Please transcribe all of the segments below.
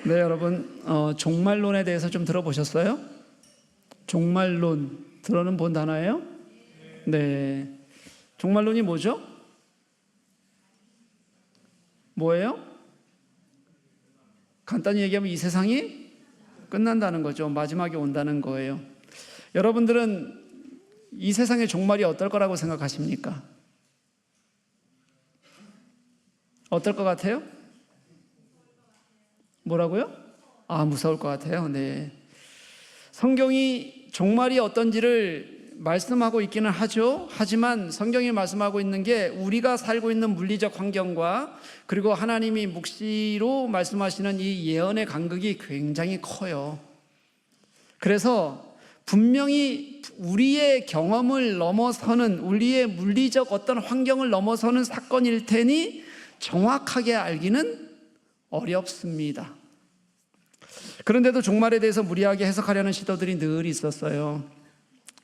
네, 여러분, 종말론에 대해서 좀 들어보셨어요? 종말론, 들어는 본 단어예요? 네. 종말론이 뭐죠? 뭐예요? 간단히 얘기하면 이 세상이 끝난다는 거죠. 마지막에 온다는 거예요. 여러분들은 이 세상의 종말이 어떨 거라고 생각하십니까? 어떨 것 같아요? 뭐라고요? 무서울 것 같아요. 네. 성경이 종말이 어떤지를 말씀하고 있기는 하죠. 하지만 성경이 말씀하고 있는 게 우리가 살고 있는 물리적 환경과 그리고 하나님이 묵시로 말씀하시는 이 예언의 간극이 굉장히 커요. 그래서 분명히 우리의 경험을 넘어서는, 우리의 물리적 어떤 환경을 넘어서는 사건일 테니 정확하게 알기는 어렵습니다. 그런데도 종말에 대해서 무리하게 해석하려는 시도들이 늘 있었어요.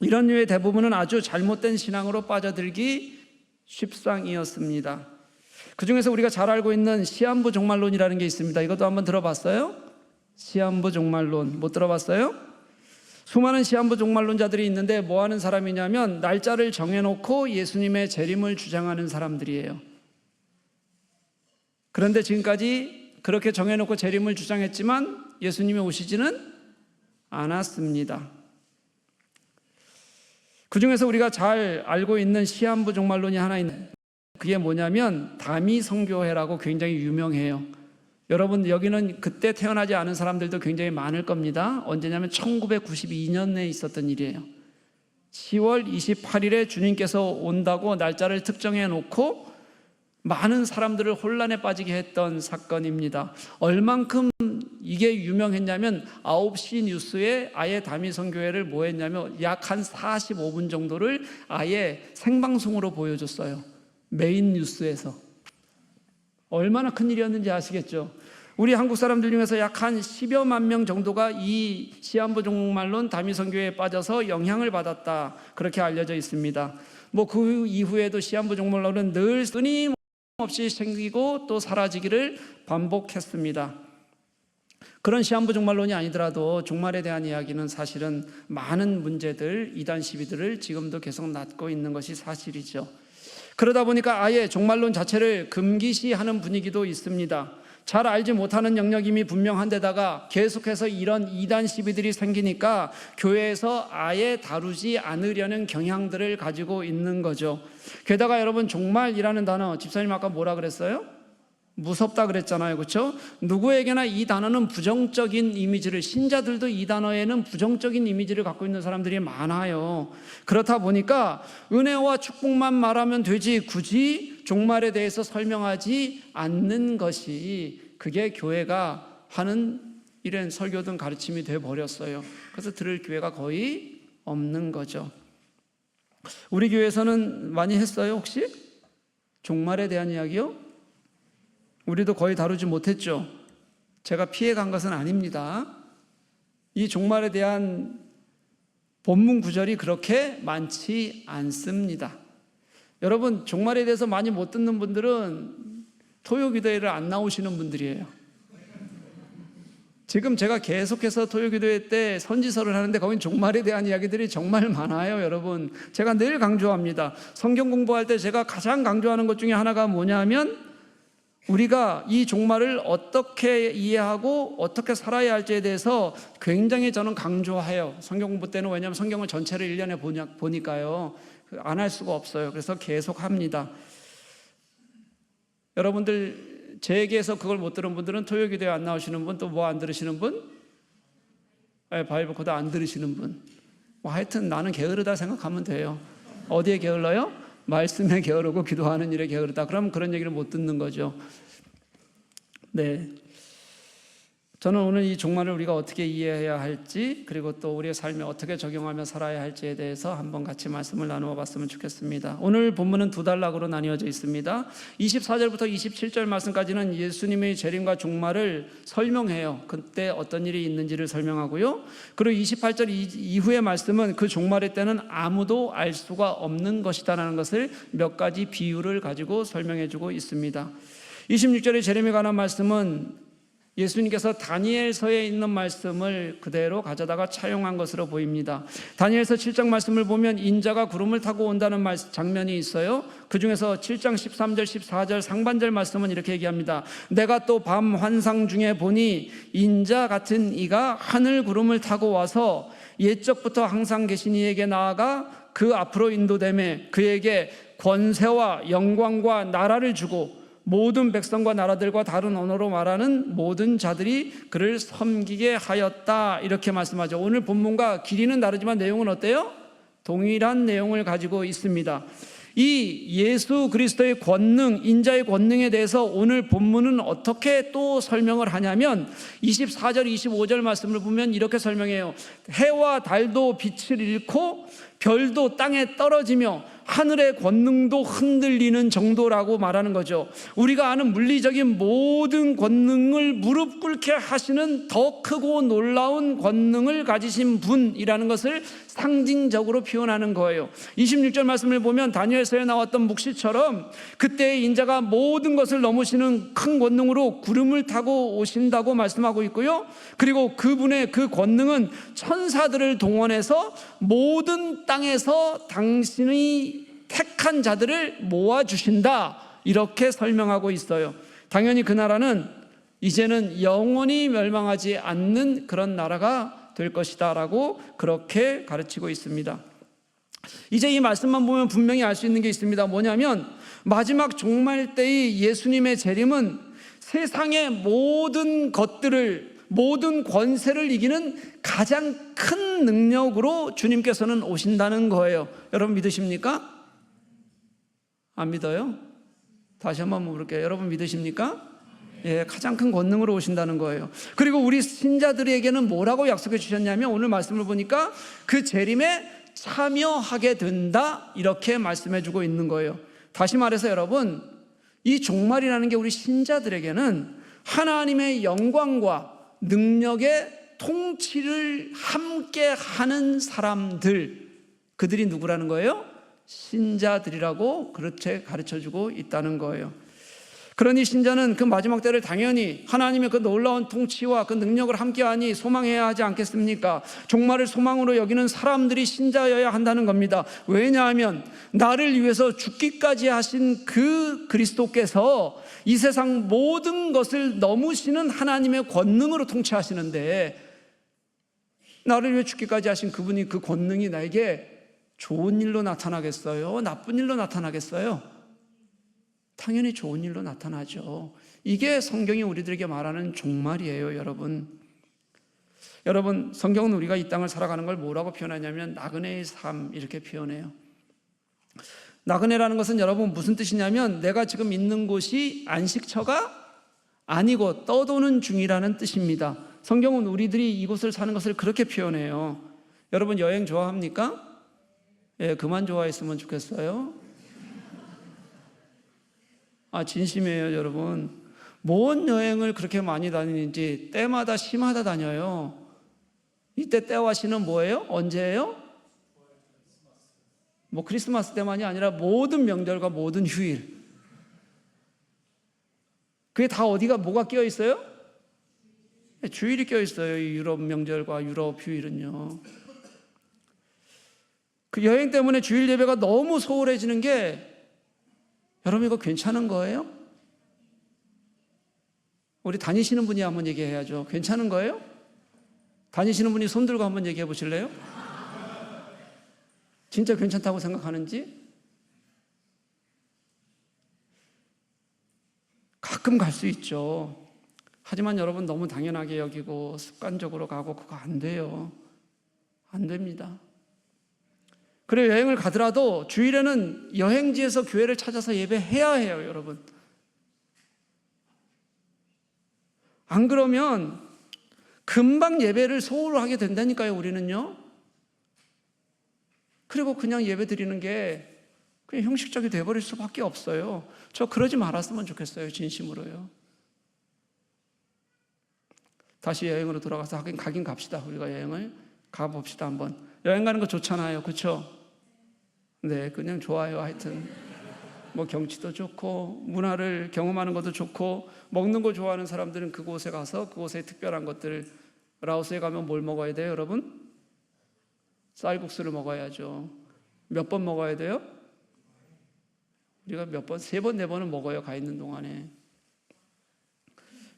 이런 류의 대부분은 아주 잘못된 신앙으로 빠져들기 쉽상이었습니다. 그 중에서 우리가 잘 알고 있는 시한부 종말론이라는 게 있습니다. 이것도 한번 들어봤어요? 시한부 종말론 못 들어봤어요? 수많은 시한부 종말론자들이 있는데 뭐 하는 사람이냐면 날짜를 정해놓고 예수님의 재림을 주장하는 사람들이에요. 그런데 지금까지 그렇게 정해놓고 재림을 주장했지만 예수님이 오시지는 않았습니다. 그 중에서 우리가 잘 알고 있는 시한부 종말론이 하나 있는데 그게 뭐냐면 다미성교회라고 굉장히 유명해요. 여러분 여기는 그때 태어나지 않은 사람들도 굉장히 많을 겁니다. 언제냐면 1992년에 있었던 일이에요. 10월 28일에 주님께서 온다고 날짜를 특정해 놓고 많은 사람들을 혼란에 빠지게 했던 사건입니다. 얼만큼 이게 유명했냐면 9시 뉴스에 아예 다미성교회를 뭐 했냐면 약 한 45분 정도를 아예 생방송으로 보여줬어요. 메인 뉴스에서. 얼마나 큰 일이었는지 아시겠죠? 우리 한국 사람들 중에서 약 한 10여만 명 정도가 이 시한부 종말론 다미성교회에 빠져서 영향을 받았다, 그렇게 알려져 있습니다. 뭐 그 이후에도 시한부 종말론은 늘 끊임없이 생기고 또 사라지기를 반복했습니다. 그런 시한부 종말론이 아니더라도 종말에 대한 이야기는 사실은 많은 문제들, 이단 시비들을 지금도 계속 낳고 있는 것이 사실이죠. 그러다 보니까 아예 종말론 자체를 금기시하는 분위기도 있습니다. 잘 알지 못하는 영역임이 분명한데다가 계속해서 이런 이단 시비들이 생기니까 교회에서 아예 다루지 않으려는 경향들을 가지고 있는 거죠. 게다가 여러분 종말이라는 단어, 집사님 아까 뭐라 그랬어요? 무섭다 그랬잖아요. 그렇죠? 누구에게나 이 단어는 부정적인 이미지를, 신자들도 이 단어에는 부정적인 이미지를 갖고 있는 사람들이 많아요. 그렇다 보니까 은혜와 축복만 말하면 되지 굳이 종말에 대해서 설명하지 않는 것이 그게 교회가 하는 이런 설교든 가르침이 되어버렸어요. 그래서 들을 기회가 거의 없는 거죠. 우리 교회에서는 많이 했어요 혹시? 종말에 대한 이야기요? 우리도 거의 다루지 못했죠. 제가 피해간 것은 아닙니다. 이 종말에 대한 본문 구절이 그렇게 많지 않습니다. 여러분 종말에 대해서 많이 못 듣는 분들은 토요기도회를 안 나오시는 분들이에요. 지금 제가 계속해서 토요기도회 때 선지서를 하는데 거긴 종말에 대한 이야기들이 정말 많아요. 여러분 제가 늘 강조합니다. 성경 공부할 때 제가 가장 강조하는 것 중에 하나가 뭐냐면 우리가 이 종말을 어떻게 이해하고 어떻게 살아야 할지에 대해서 굉장히 저는 강조해요. 성경 공부 때는. 왜냐하면 성경을 전체를 1년에 보니까요 안 할 수가 없어요. 그래서 계속 합니다. 여러분들 제 얘기에서 그걸 못 들은 분들은 토요기도에 안 나오시는 분, 또 뭐 안 들으시는 분? 바이블 코드 안 들으시는 분. 뭐 하여튼 나는 게으르다 생각하면 돼요. 어디에 게을러요? 말씀에 게으르고 기도하는 일에 게으르다. 그러면 그런 얘기를 못 듣는 거죠. 네. 저는 오늘 이 종말을 우리가 어떻게 이해해야 할지, 그리고 또 우리의 삶에 어떻게 적용하며 살아야 할지에 대해서 한번 같이 말씀을 나누어 봤으면 좋겠습니다. 오늘 본문은 두 단락으로 나뉘어져 있습니다. 24절부터 27절 말씀까지는 예수님의 재림과 종말을 설명해요. 그때 어떤 일이 있는지를 설명하고요. 그리고 28절 이후의 말씀은 그 종말의 때는 아무도 알 수가 없는 것이다라는 것을 몇 가지 비유를 가지고 설명해 주고 있습니다. 26절의 재림에 관한 말씀은 예수님께서 다니엘서에 있는 말씀을 그대로 가져다가 차용한 것으로 보입니다. 다니엘서 7장 말씀을 보면 인자가 구름을 타고 온다는 장면이 있어요. 그 중에서 7장 13절 14절 상반절 말씀은 이렇게 얘기합니다. 내가 또 밤 환상 중에 보니 인자 같은 이가 하늘 구름을 타고 와서 옛적부터 항상 계신 이에게 나아가 그 앞으로 인도되매 그에게 권세와 영광과 나라를 주고 모든 백성과 나라들과 다른 언어로 말하는 모든 자들이 그를 섬기게 하였다. 이렇게 말씀하죠. 오늘 본문과 길이는 다르지만 내용은 어때요? 동일한 내용을 가지고 있습니다. 이 예수 그리스도의 권능, 인자의 권능에 대해서 오늘 본문은 어떻게 또 설명을 하냐면 24절, 25절 말씀을 보면 이렇게 설명해요. 해와 달도 빛을 잃고 별도 땅에 떨어지며 하늘의 권능도 흔들리는 정도라고 말하는 거죠. 우리가 아는 물리적인 모든 권능을 무릎 꿇게 하시는 더 크고 놀라운 권능을 가지신 분이라는 것을 상징적으로 표현하는 거예요. 26절 말씀을 보면 다니엘서에 나왔던 묵시처럼 그때의 인자가 모든 것을 넘으시는 큰 권능으로 구름을 타고 오신다고 말씀하고 있고요. 그리고 그분의 그 권능은 천사들을 동원해서 모든 땅에서 당신의 택한 자들을 모아주신다, 이렇게 설명하고 있어요. 당연히 그 나라는 이제는 영원히 멸망하지 않는 그런 나라가 될 것이다 라고 그렇게 가르치고 있습니다. 이제 이 말씀만 보면 분명히 알 수 있는 게 있습니다. 뭐냐면 마지막 종말 때의 예수님의 재림은 세상의 모든 것들을, 모든 권세를 이기는 가장 큰 능력으로 주님께서는 오신다는 거예요. 여러분 믿으십니까? 안 믿어요? 다시 한번 물을게요. 여러분 믿으십니까? 예, 가장 큰 권능으로 오신다는 거예요. 그리고 우리 신자들에게는 뭐라고 약속해 주셨냐면 오늘 말씀을 보니까 그 재림에 참여하게 된다, 이렇게 말씀해 주고 있는 거예요. 다시 말해서 여러분, 이 종말이라는 게 우리 신자들에게는 하나님의 영광과 능력의 통치를 함께 하는 사람들, 그들이 누구라는 거예요? 신자들이라고 그렇게 가르쳐주고 있다는 거예요. 그러니 신자는 그 마지막 때를 당연히 하나님의 그 놀라운 통치와 그 능력을 함께하니 소망해야 하지 않겠습니까? 종말을 소망으로 여기는 사람들이 신자여야 한다는 겁니다. 왜냐하면 나를 위해서 죽기까지 하신 그 그리스도께서 이 세상 모든 것을 넘으시는 하나님의 권능으로 통치하시는데, 나를 위해 죽기까지 하신 그분이 그 권능이 나에게 좋은 일로 나타나겠어요? 나쁜 일로 나타나겠어요? 당연히 좋은 일로 나타나죠. 이게 성경이 우리들에게 말하는 종말이에요, 여러분. 여러분, 성경은 우리가 이 땅을 살아가는 걸 뭐라고 표현하냐면 나그네의 삶, 이렇게 표현해요. 나그네라는 것은 여러분 무슨 뜻이냐면 내가 지금 있는 곳이 안식처가 아니고 떠도는 중이라는 뜻입니다. 성경은 우리들이 이곳을 사는 것을 그렇게 표현해요. 여러분 여행 좋아합니까? 예, 그만 좋아했으면 좋겠어요. 진심이에요, 여러분. 뭔 여행을 그렇게 많이 다니는지 때마다 시마다 다녀요. 이때 때와 시는 뭐예요? 언제예요? 뭐 크리스마스 때만이 아니라 모든 명절과 모든 휴일. 그게 다 어디가 뭐가 끼어 있어요? 주일이 끼어 있어요. 이 유럽 명절과 유럽 휴일은요. 그 여행 때문에 주일 예배가 너무 소홀해지는 게, 여러분 이거 괜찮은 거예요? 우리 다니시는 분이 한번 얘기해야죠. 괜찮은 거예요? 다니시는 분이 손 들고 한번 얘기해 보실래요? 진짜 괜찮다고 생각하는지? 가끔 갈 수 있죠. 하지만 여러분 너무 당연하게 여기고 습관적으로 가고 그거 안 돼요. 안 됩니다. 그래, 여행을 가더라도 주일에는 여행지에서 교회를 찾아서 예배해야 해요, 여러분. 안 그러면 금방 예배를 소홀히 하게 된다니까요, 우리는요. 그리고 그냥 예배 드리는 게 그냥 형식적이 돼버릴 수밖에 없어요. 저 그러지 말았으면 좋겠어요, 진심으로요. 다시 여행으로 돌아가서 가긴 갑시다. 우리가 여행을 가봅시다 한번. 여행 가는 거 좋잖아요, 그렇죠? 네, 그냥 좋아요. 하여튼 뭐 경치도 좋고 문화를 경험하는 것도 좋고 먹는 거 좋아하는 사람들은 그곳에 가서 그곳의 특별한 것들, 라오스에 가면 뭘 먹어야 돼요, 여러분? 쌀국수를 먹어야죠. 몇 번 먹어야 돼요? 우리가 몇 번, 3번, 4번은 먹어요, 가 있는 동안에.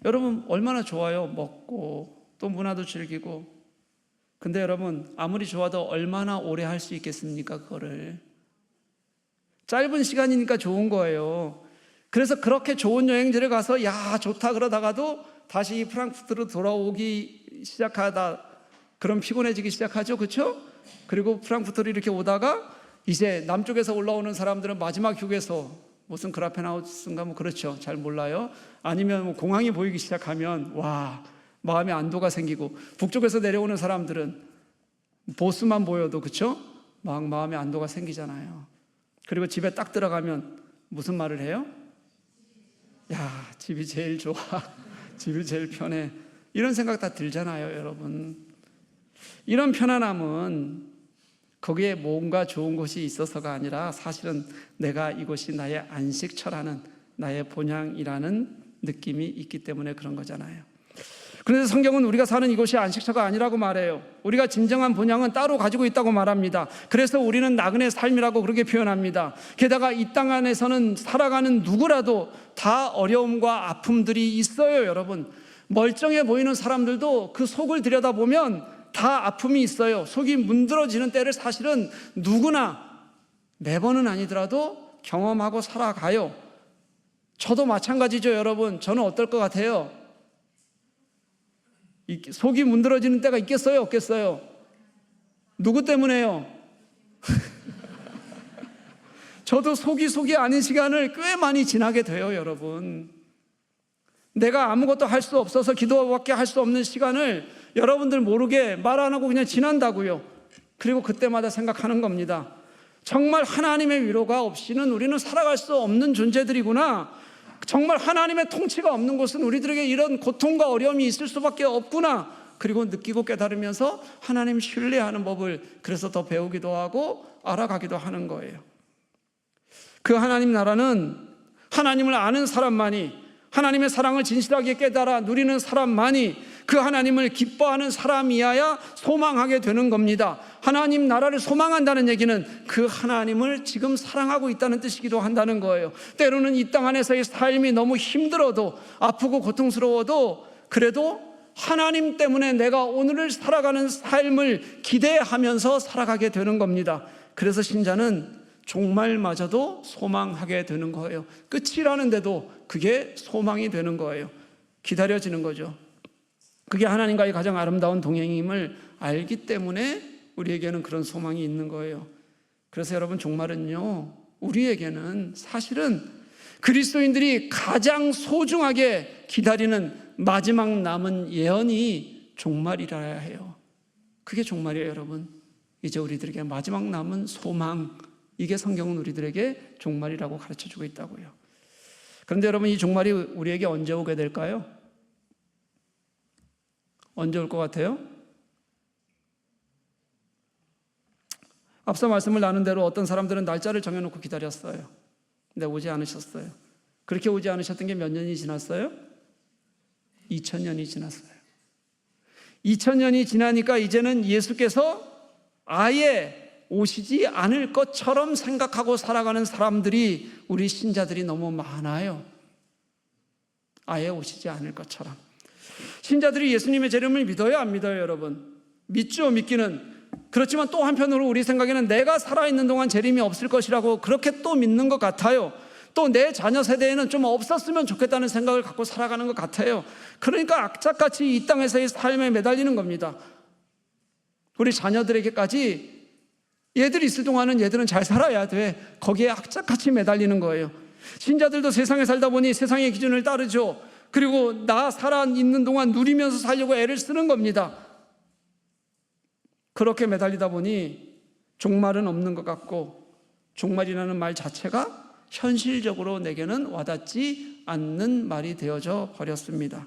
여러분 얼마나 좋아요, 먹고 또 문화도 즐기고. 근데 여러분 아무리 좋아도 얼마나 오래 할 수 있겠습니까? 그거를 짧은 시간이니까 좋은 거예요. 그래서 그렇게 좋은 여행지를 가서 야 좋다 그러다가도 다시 프랑크푸르트로 돌아오기 시작하다 그럼 피곤해지기 시작하죠, 그렇죠? 그리고 프랑크푸르트로 이렇게 오다가 이제 남쪽에서 올라오는 사람들은 마지막 휴게소 무슨 그라펜하우스인가 뭐 그렇죠, 잘 몰라요. 아니면 뭐 공항이 보이기 시작하면 와 마음에 안도가 생기고, 북쪽에서 내려오는 사람들은 보스만 보여도 그렇죠, 막 마음에 안도가 생기잖아요. 그리고 집에 딱 들어가면 무슨 말을 해요? 야 집이 제일 좋아, 집이 제일 편해, 이런 생각 다 들잖아요, 여러분. 이런 편안함은 거기에 뭔가 좋은 것이 있어서가 아니라 사실은 내가 이곳이 나의 안식처라는, 나의 본향이라는 느낌이 있기 때문에 그런 거잖아요. 그런데 성경은 우리가 사는 이곳이 안식처가 아니라고 말해요. 우리가 진정한 본향은 따로 가지고 있다고 말합니다. 그래서 우리는 나그네 삶이라고 그렇게 표현합니다. 게다가 이 땅 안에서는 살아가는 누구라도 다 어려움과 아픔들이 있어요, 여러분. 멀쩡해 보이는 사람들도 그 속을 들여다보면 다 아픔이 있어요. 속이 문드러지는 때를 사실은 누구나 매번은 아니더라도 경험하고 살아가요. 저도 마찬가지죠, 여러분. 저는 어떨 것 같아요? 속이 문드러지는 때가 있겠어요, 없겠어요? 누구 때문에요? 저도 속이 아닌 시간을 꽤 많이 지나게 돼요, 여러분. 내가 아무것도 할 수 없어서 기도밖에 할 수 없는 시간을 여러분들 모르게 말 안 하고 그냥 지난다고요. 그리고 그때마다 생각하는 겁니다. 정말 하나님의 위로가 없이는 우리는 살아갈 수 없는 존재들이구나. 정말 하나님의 통치가 없는 곳은 우리들에게 이런 고통과 어려움이 있을 수밖에 없구나. 그리고 느끼고 깨달으면서 하나님 신뢰하는 법을 그래서 더 배우기도 하고 알아가기도 하는 거예요. 그 하나님 나라는 하나님을 아는 사람만이, 하나님의 사랑을 진실하게 깨달아 누리는 사람만이 그 하나님을 기뻐하는 사람이어야 소망하게 되는 겁니다. 하나님 나라를 소망한다는 얘기는 그 하나님을 지금 사랑하고 있다는 뜻이기도 한다는 거예요. 때로는 이 땅 안에서의 삶이 너무 힘들어도 아프고 고통스러워도 그래도 하나님 때문에 내가 오늘을 살아가는 삶을 기대하면서 살아가게 되는 겁니다. 그래서 신자는 종말마저도 소망하게 되는 거예요. 끝이라는데도 그게 소망이 되는 거예요. 기다려지는 거죠. 그게 하나님과의 가장 아름다운 동행임을 알기 때문에 우리에게는 그런 소망이 있는 거예요. 그래서 여러분 종말은요, 우리에게는 사실은 그리스도인들이 가장 소중하게 기다리는 마지막 남은 예언이 종말이라야 해요. 그게 종말이에요, 여러분. 이제 우리들에게 마지막 남은 소망, 이게 성경은 우리들에게 종말이라고 가르쳐주고 있다고요. 그런데 여러분 이 종말이 우리에게 언제 오게 될까요? 언제 올 것 같아요? 앞서 말씀을 나눈 대로 어떤 사람들은 날짜를 정해놓고 기다렸어요. 근데 오지 않으셨어요. 그렇게 오지 않으셨던 게 몇 년이 지났어요? 2000년이 지났어요. 2000년이 지나니까 이제는 예수께서 아예 오시지 않을 것처럼 생각하고 살아가는 사람들이, 우리 신자들이 너무 많아요. 아예 오시지 않을 것처럼. 신자들이 예수님의 재림을 믿어요, 안 믿어요, 여러분? 믿죠, 믿기는. 그렇지만 또 한편으로 우리 생각에는 내가 살아있는 동안 재림이 없을 것이라고 그렇게 또 믿는 것 같아요. 또 내 자녀 세대에는 좀 없었으면 좋겠다는 생각을 갖고 살아가는 것 같아요. 그러니까 악착같이 이 땅에서의 삶에 매달리는 겁니다. 우리 자녀들에게까지 얘들이 있을 동안은 얘들은 잘 살아야 돼, 거기에 악착같이 매달리는 거예요. 신자들도 세상에 살다 보니 세상의 기준을 따르죠. 그리고 나 살아있는 동안 누리면서 살려고 애를 쓰는 겁니다. 그렇게 매달리다 보니 종말은 없는 것 같고, 종말이라는 말 자체가 현실적으로 내게는 와닿지 않는 말이 되어져 버렸습니다.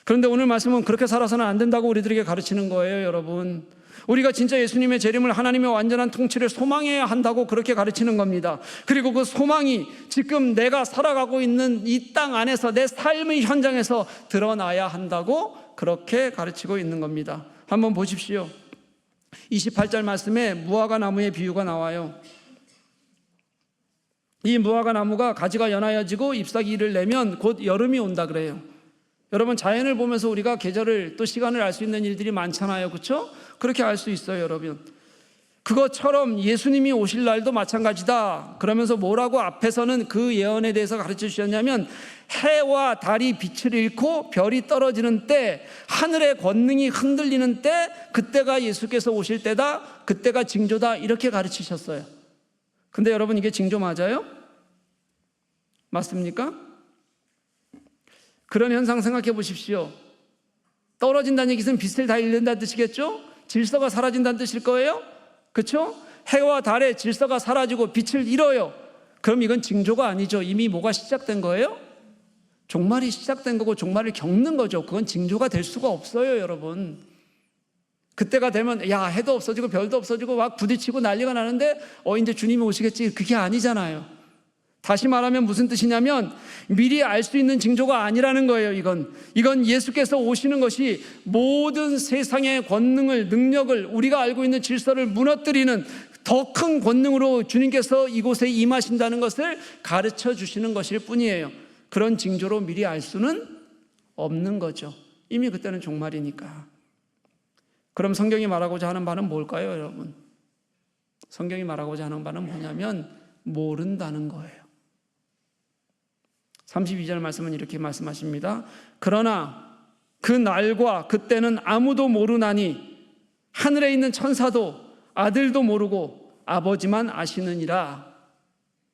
그런데 오늘 말씀은 그렇게 살아서는 안 된다고 우리들에게 가르치는 거예요, 여러분. 우리가 진짜 예수님의 재림을 하나님의 완전한 통치를 소망해야 한다고 그렇게 가르치는 겁니다. 그리고 그 소망이 지금 내가 살아가고 있는 이 땅 안에서 내 삶의 현장에서 드러나야 한다고 그렇게 가르치고 있는 겁니다. 한번 보십시오. 28절 말씀에 무화과 나무의 비유가 나와요. 이 무화과 나무가 가지가 연하여지고 잎사귀를 내면 곧 여름이 온다 그래요. 여러분, 자연을 보면서 우리가 계절을 또 시간을 알 수 있는 일들이 많잖아요. 그렇죠? 그렇게 알 수 있어요, 여러분. 그것처럼 예수님이 오실 날도 마찬가지다. 그러면서 뭐라고 앞에서는 그 예언에 대해서 가르쳐 주셨냐면, 해와 달이 빛을 잃고 별이 떨어지는 때, 하늘의 권능이 흔들리는 때, 그때가 예수께서 오실 때다, 그때가 징조다, 이렇게 가르치셨어요. 근데 여러분, 이게 징조 맞아요? 맞습니까? 그런 현상 생각해 보십시오. 떨어진다는 얘기는 빛을 다 잃는다는 뜻이겠죠? 질서가 사라진다는 뜻일 거예요? 그렇죠? 해와 달의 질서가 사라지고 빛을 잃어요. 그럼 이건 징조가 아니죠. 이미 뭐가 시작된 거예요? 종말이 시작된 거고 종말을 겪는 거죠. 그건 징조가 될 수가 없어요, 여러분. 그때가 되면 야, 해도 없어지고 별도 없어지고 막 부딪히고 난리가 나는데 이제 주님이 오시겠지. 그게 아니잖아요. 다시 말하면 무슨 뜻이냐면 미리 알 수 있는 징조가 아니라는 거예요. 이건 예수께서 오시는 것이 모든 세상의 권능을, 능력을, 우리가 알고 있는 질서를 무너뜨리는 더 큰 권능으로 주님께서 이곳에 임하신다는 것을 가르쳐 주시는 것일 뿐이에요. 그런 징조로 미리 알 수는 없는 거죠. 이미 그때는 종말이니까. 그럼 성경이 말하고자 하는 바는 뭘까요, 여러분? 성경이 말하고자 하는 바는 뭐냐면 모른다는 거예요. 32절 말씀은 이렇게 말씀하십니다. 그러나 그 날과 그때는 아무도 모르나니 하늘에 있는 천사도 아들도 모르고 아버지만 아시느니라.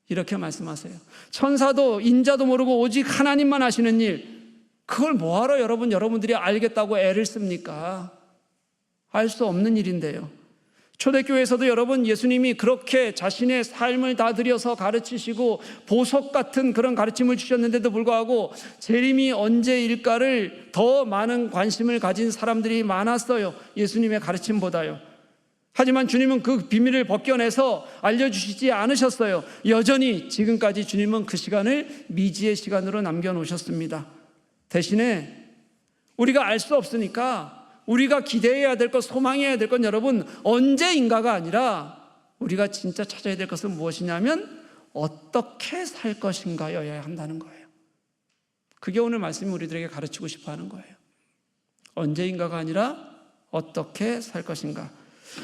이렇게 말씀하세요. 천사도 인자도 모르고 오직 하나님만 아시는 일, 그걸 뭐하러 여러분들이 알겠다고 애를 씁니까? 알 수 없는 일인데요. 초대교회에서도 여러분, 예수님이 그렇게 자신의 삶을 다 들여서 가르치시고 보석 같은 그런 가르침을 주셨는데도 불구하고 재림이 언제일까를 더 많은 관심을 가진 사람들이 많았어요. 예수님의 가르침보다요. 하지만 주님은 그 비밀을 벗겨내서 알려주시지 않으셨어요. 여전히 지금까지 주님은 그 시간을 미지의 시간으로 남겨놓으셨습니다. 대신에 우리가 알 수 없으니까 우리가 기대해야 될 것, 소망해야 될 건 여러분, 언제인가가 아니라 우리가 진짜 찾아야 될 것은 무엇이냐면 어떻게 살 것인가여야 한다는 거예요. 그게 오늘 말씀이 우리들에게 가르치고 싶어 하는 거예요. 언제인가가 아니라 어떻게 살 것인가.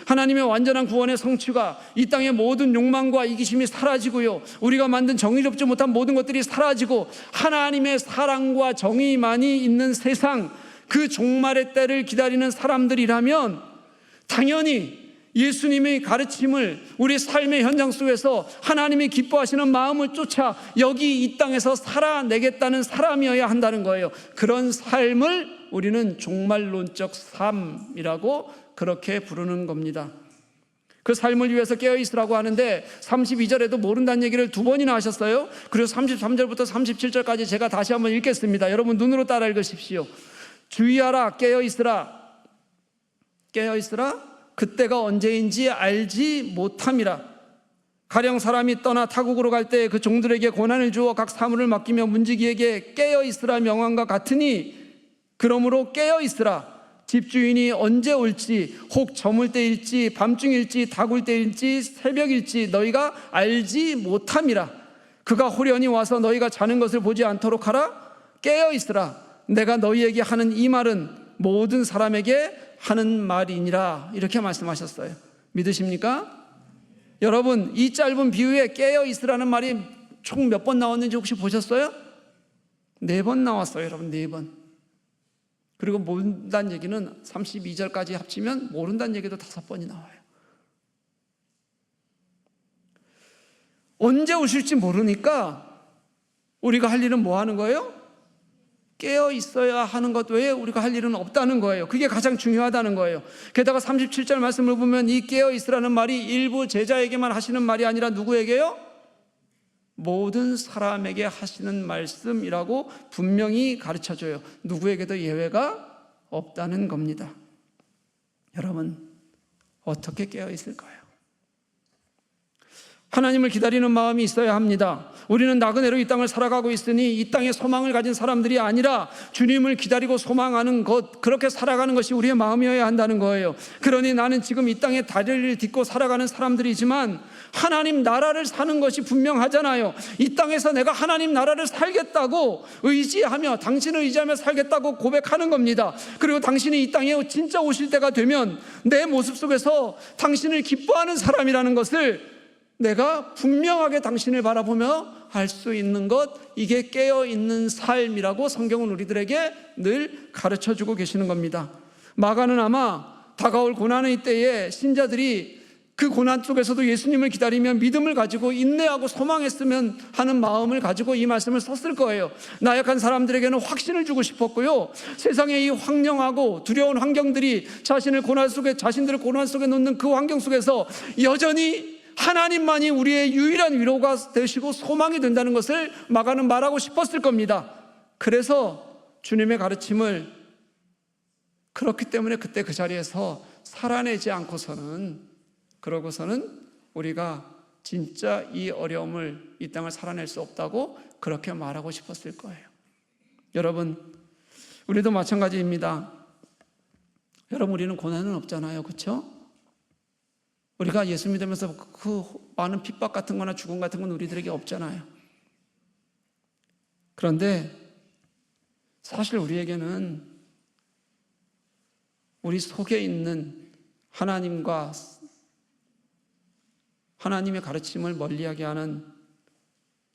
하나님의 완전한 구원의 성취가 이 땅의 모든 욕망과 이기심이 사라지고요, 우리가 만든 정의롭지 못한 모든 것들이 사라지고 하나님의 사랑과 정의만이 있는 세상, 그 종말의 때를 기다리는 사람들이라면 당연히 예수님의 가르침을 우리 삶의 현장 속에서 하나님이 기뻐하시는 마음을 쫓아 여기 이 땅에서 살아내겠다는 사람이어야 한다는 거예요. 그런 삶을 우리는 종말론적 삶이라고 그렇게 부르는 겁니다. 그 삶을 위해서 깨어있으라고 하는데 32절에도 모른다는 얘기를 2번이나 하셨어요. 그리고 33절부터 37절까지 제가 다시 한번 읽겠습니다. 여러분 눈으로 따라 읽으십시오. 주의하라, 깨어있으라. 깨어있으라. 그때가 언제인지 알지 못함이라. 가령 사람이 떠나 타국으로 갈 때 그 종들에게 고난을 주어 각 사물을 맡기며 문지기에게 깨어있으라 명함과 같으니, 그러므로 깨어있으라. 집주인이 언제 올지, 혹 저물 때일지 밤중일지 다굴 때일지 새벽일지 너희가 알지 못함이라. 그가 호련히 와서 너희가 자는 것을 보지 않도록 하라. 깨어있으라. 내가 너희에게 하는 이 말은 모든 사람에게 하는 말이니라. 이렇게 말씀하셨어요. 믿으십니까? 여러분, 이 짧은 비유에 깨어있으라는 말이 총 몇 번 나왔는지 혹시 보셨어요? 4번 나왔어요, 여러분. 4번. 그리고 모른다는 얘기는 32절까지 합치면 모른다는 얘기도 5번이 나와요. 언제 오실지 모르니까 우리가 할 일은 뭐 하는 거예요? 깨어 있어야 하는 것 외에 우리가 할 일은 없다는 거예요. 그게 가장 중요하다는 거예요. 게다가 37절 말씀을 보면 이 깨어 있으라는 말이 일부 제자에게만 하시는 말이 아니라 누구에게요? 모든 사람에게 하시는 말씀이라고 분명히 가르쳐줘요. 누구에게도 예외가 없다는 겁니다. 여러분, 어떻게 깨어 있을까요? 하나님을 기다리는 마음이 있어야 합니다. 우리는 나그네로 이 땅을 살아가고 있으니 이 땅에 소망을 가진 사람들이 아니라 주님을 기다리고 소망하는 것, 그렇게 살아가는 것이 우리의 마음이어야 한다는 거예요. 그러니 나는 지금 이 땅에 다리를 딛고 살아가는 사람들이지만 하나님 나라를 사는 것이 분명하잖아요. 이 땅에서 내가 하나님 나라를 살겠다고 의지하며, 당신을 의지하며 살겠다고 고백하는 겁니다. 그리고 당신이 이 땅에 진짜 오실 때가 되면 내 모습 속에서 당신을 기뻐하는 사람이라는 것을 내가 분명하게 당신을 바라보며 할 수 있는 것, 이게 깨어있는 삶이라고 성경은 우리들에게 늘 가르쳐주고 계시는 겁니다. 마가는 아마 다가올 고난의 때에 신자들이 그 고난 속에서도 예수님을 기다리며 믿음을 가지고 인내하고 소망했으면 하는 마음을 가지고 이 말씀을 썼을 거예요. 나약한 사람들에게는 확신을 주고 싶었고요, 세상의 이 황량하고 두려운 환경들이 자신들을 고난 속에 놓는 그 환경 속에서 여전히 하나님만이 우리의 유일한 위로가 되시고 소망이 된다는 것을 마가는 말하고 싶었을 겁니다. 그래서 주님의 가르침을, 그렇기 때문에 그때 그 자리에서 살아내지 않고서는, 그러고서는 우리가 진짜 이 어려움을, 이 땅을 살아낼 수 없다고 그렇게 말하고 싶었을 거예요. 여러분, 우리도 마찬가지입니다. 여러분, 우리는 고난은 없잖아요, 그렇죠? 우리가 예수 믿으면서 그 많은 핍박 같은 거나 죽음 같은 건 우리들에게 없잖아요. 그런데 사실 우리에게는 우리 속에 있는 하나님과 하나님의 가르침을 멀리하게 하는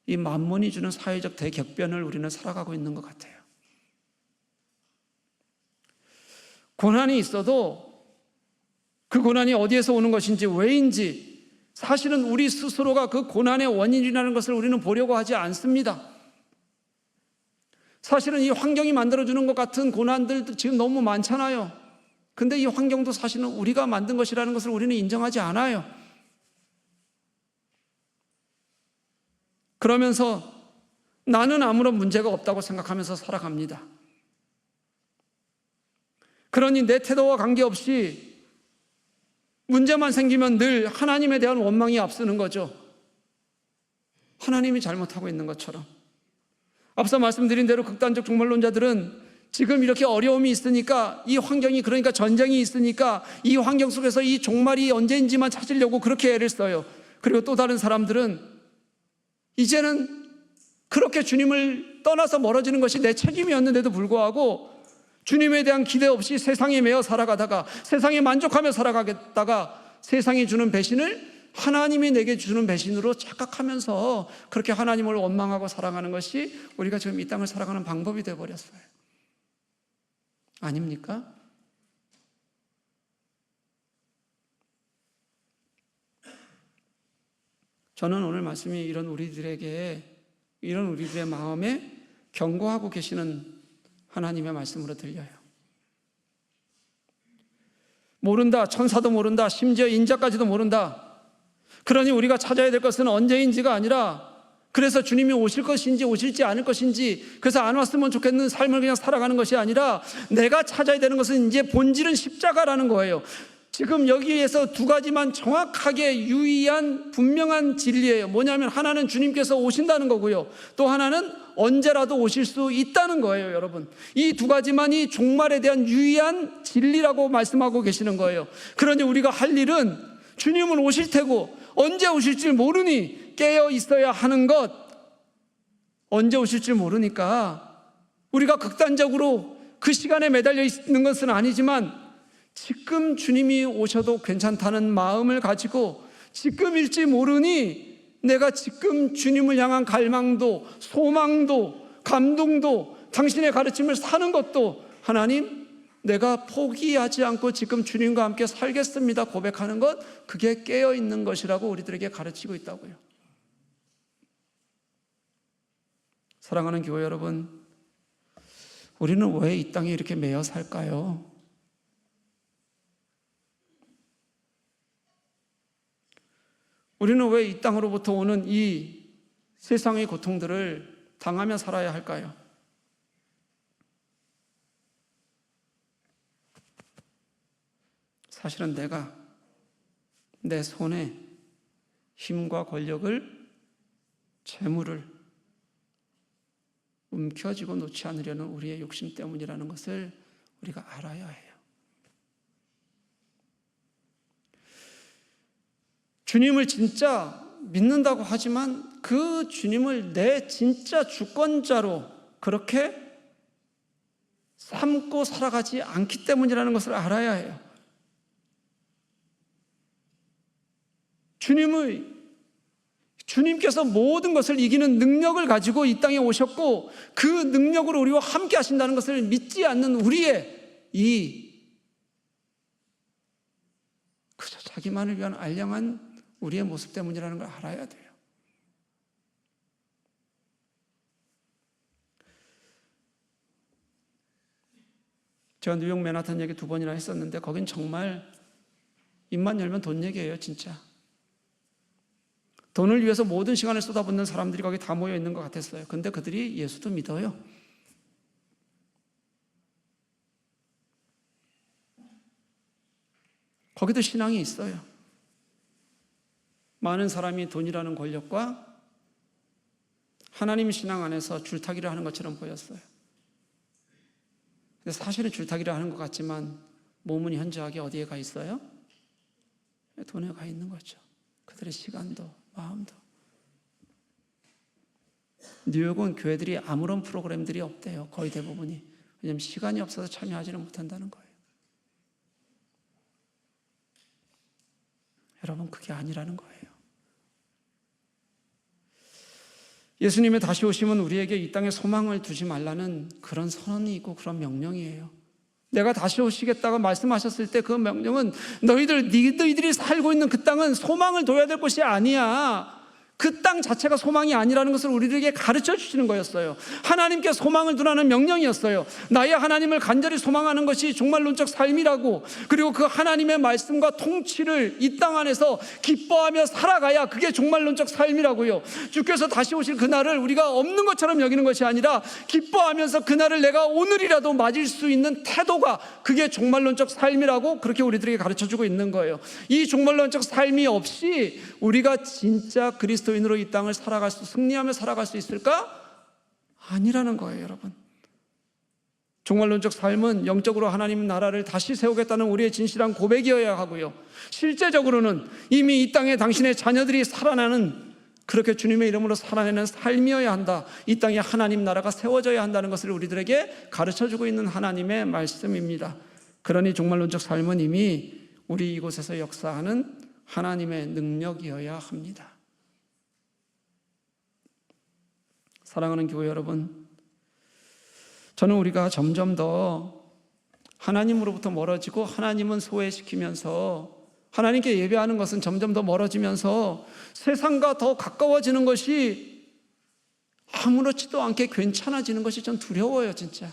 이 만몬이 주는 사회적 대격변을 우리는 살아가고 있는 것 같아요. 고난이 있어도 그 고난이 어디에서 오는 것인지, 왜인지 사실은 우리 스스로가 그 고난의 원인이라는 것을 우리는 보려고 하지 않습니다. 사실은 이 환경이 만들어주는 것 같은 고난들 지금 너무 많잖아요. 근데 이 환경도 사실은 우리가 만든 것이라는 것을 우리는 인정하지 않아요. 그러면서 나는 아무런 문제가 없다고 생각하면서 살아갑니다. 그러니 내 태도와 관계없이 문제만 생기면 늘 하나님에 대한 원망이 앞서는 거죠. 하나님이 잘못하고 있는 것처럼. 앞서 말씀드린 대로 극단적 종말론자들은 지금 이렇게 어려움이 있으니까, 이 환경이, 그러니까 전쟁이 있으니까 이 환경 속에서 이 종말이 언제인지만 찾으려고 그렇게 애를 써요. 그리고 또 다른 사람들은 이제는 그렇게 주님을 떠나서 멀어지는 것이 내 책임이었는데도 불구하고 주님에 대한 기대 없이 세상에 매여 살아가다가, 세상에 만족하며 살아가겠다가 세상이 주는 배신을 하나님이 내게 주는 배신으로 착각하면서 그렇게 하나님을 원망하고 살아가는 것이 우리가 지금 이 땅을 살아가는 방법이 되어버렸어요. 아닙니까? 저는 오늘 말씀이 이런 우리들의 마음에 경고하고 계시는 하나님의 말씀으로 들려요. 모른다, 천사도 모른다, 심지어 인자까지도 모른다. 그러니 우리가 찾아야 될 것은 언제인지가 아니라, 그래서 주님이 오실 것인지 오실지 않을 것인지, 그래서 안 왔으면 좋겠는 삶을 그냥 살아가는 것이 아니라, 내가 찾아야 되는 것은 이제 본질은 십자가라는 거예요. 지금 여기에서 두 가지만 정확하게 유의한 분명한 진리예요. 뭐냐면 하나는 주님께서 오신다는 거고요, 또 하나는 언제라도 오실 수 있다는 거예요. 여러분, 이 두 가지만이 종말에 대한 유의한 진리라고 말씀하고 계시는 거예요. 그러니 우리가 할 일은 주님은 오실 테고 언제 오실지 모르니 깨어 있어야 하는 것. 언제 오실지 모르니까 우리가 극단적으로 그 시간에 매달려 있는 것은 아니지만, 지금 주님이 오셔도 괜찮다는 마음을 가지고, 지금일지 모르니 내가 지금 주님을 향한 갈망도, 소망도, 감동도, 당신의 가르침을 사는 것도, 하나님, 내가 포기하지 않고 지금 주님과 함께 살겠습니다 고백하는 것, 그게 깨어있는 것이라고 우리들에게 가르치고 있다고요. 사랑하는 교회 여러분, 우리는 왜 이 땅에 이렇게 매여 살까요? 우리는 왜 이 땅으로부터 오는 이 세상의 고통들을 당하며 살아야 할까요? 사실은 내가 내 손에 힘과 권력을, 재물을 움켜쥐고 놓지 않으려는 우리의 욕심 때문이라는 것을 우리가 알아야 해요. 주님을 진짜 믿는다고 하지만 그 주님을 내 진짜 주권자로 그렇게 삼고 살아가지 않기 때문이라는 것을 알아야 해요. 주님께서 모든 것을 이기는 능력을 가지고 이 땅에 오셨고 그 능력으로 우리와 함께 하신다는 것을 믿지 않는 우리의 그저 자기만을 위한 알량한 우리의 모습 때문이라는 걸 알아야 돼요. 제가 뉴욕 맨하탄 얘기 2번이나 했었는데 거긴 정말 입만 열면 돈 얘기예요, 진짜. 돈을 위해서 모든 시간을 쏟아붓는 사람들이 거기 다 모여 있는 것 같았어요. 근데 그들이 예수도 믿어요. 거기도 신앙이 있어요. 많은 사람이 돈이라는 권력과 하나님 신앙 안에서 줄타기를 하는 것처럼 보였어요. 근데 사실은 줄타기를 하는 것 같지만 몸은 현저하게 어디에 가 있어요? 돈에 가 있는 거죠. 그들의 시간도 마음도. 뉴욕은 교회들이 아무런 프로그램들이 없대요. 거의 대부분이. 왜냐하면 시간이 없어서 참여하지는 못한다는 거예요. 여러분, 그게 아니라는 거예요. 예수님의 다시 오심은 우리에게 이 땅에 소망을 두지 말라는 그런 선언이고 그런 명령이에요. 내가 다시 오시겠다고 말씀하셨을 때 그 명령은 너희들이 살고 있는 그 땅은 소망을 둬야 될 곳이 아니야. 그 땅 자체가 소망이 아니라는 것을 우리들에게 가르쳐 주시는 거였어요. 하나님께 소망을 두라는 명령이었어요. 나의 하나님을 간절히 소망하는 것이 종말론적 삶이라고, 그리고 그 하나님의 말씀과 통치를 이 땅 안에서 기뻐하며 살아가야 그게 종말론적 삶이라고요. 주께서 다시 오실 그날을 우리가 없는 것처럼 여기는 것이 아니라 기뻐하면서 그날을 내가 오늘이라도 맞을 수 있는 태도가 그게 종말론적 삶이라고 그렇게 우리들에게 가르쳐주고 있는 거예요. 이 종말론적 삶이 없이 우리가 진짜 그리스도인으로 이 땅을 승리하며 살아갈 수 있을까? 아니라는 거예요, 여러분. 종말론적 삶은 영적으로 하나님 나라를 다시 세우겠다는 우리의 진실한 고백이어야 하고요, 실제적으로는 이미 이 땅에 당신의 자녀들이 살아나는, 그렇게 주님의 이름으로 살아내는 삶이어야 한다. 이 땅에 하나님 나라가 세워져야 한다는 것을 우리들에게 가르쳐주고 있는 하나님의 말씀입니다. 그러니 종말론적 삶은 이미 우리 이곳에서 역사하는 하나님의 능력이어야 합니다. 사랑하는 교회 여러분, 저는 우리가 점점 더 하나님으로부터 멀어지고 하나님은 소외시키면서 하나님께 예배하는 것은 점점 더 멀어지면서 세상과 더 가까워지는 것이 아무렇지도 않게 괜찮아지는 것이 전 두려워요, 진짜.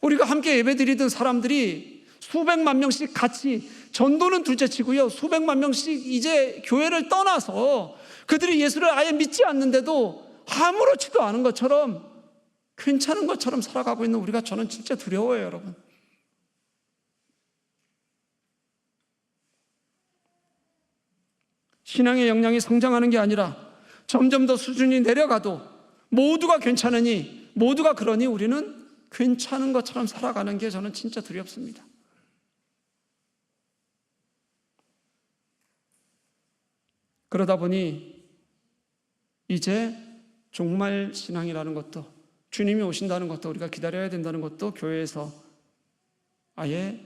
우리가 함께 예배드리던 사람들이 수백만 명씩 같이, 전도는 둘째치고요, 수백만 명씩 이제 교회를 떠나서 그들이 예수를 아예 믿지 않는데도 아무렇지도 않은 것처럼, 괜찮은 것처럼 살아가고 있는 우리가 저는 진짜 두려워요, 여러분. 신앙의 역량이 성장하는 게 아니라 점점 더 수준이 내려가도 모두가 괜찮으니, 모두가 그러니 우리는 괜찮은 것처럼 살아가는 게 저는 진짜 두렵습니다. 그러다 보니 이제 종말 신앙이라는 것도, 주님이 오신다는 것도, 우리가 기다려야 된다는 것도, 교회에서 아예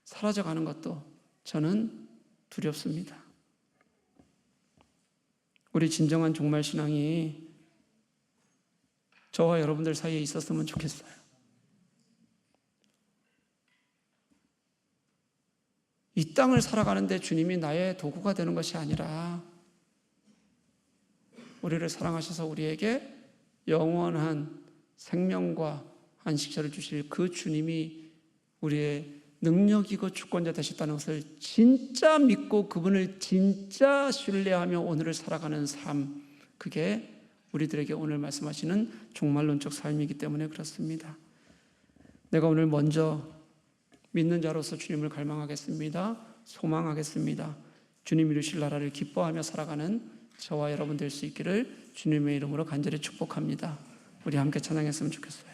사라져가는 것도 저는 두렵습니다. 우리 진정한 종말 신앙이 저와 여러분들 사이에 있었으면 좋겠어요. 이 땅을 살아가는데 주님이 나의 도구가 되는 것이 아니라 우리를 사랑하셔서 우리에게 영원한 생명과 안식처를 주실 그 주님이 우리의 능력이고 주권자 되셨다는 것을 진짜 믿고 그분을 진짜 신뢰하며 오늘을 살아가는 삶, 그게 우리들에게 오늘 말씀하시는 종말론적 삶이기 때문에 그렇습니다. 내가 오늘 먼저 믿는 자로서 주님을 갈망하겠습니다. 소망하겠습니다. 주님 이루실 나라를 기뻐하며 살아가는 저와 여러분 될 수 있기를 주님의 이름으로 간절히 축복합니다. 우리 함께 찬양했으면 좋겠어요.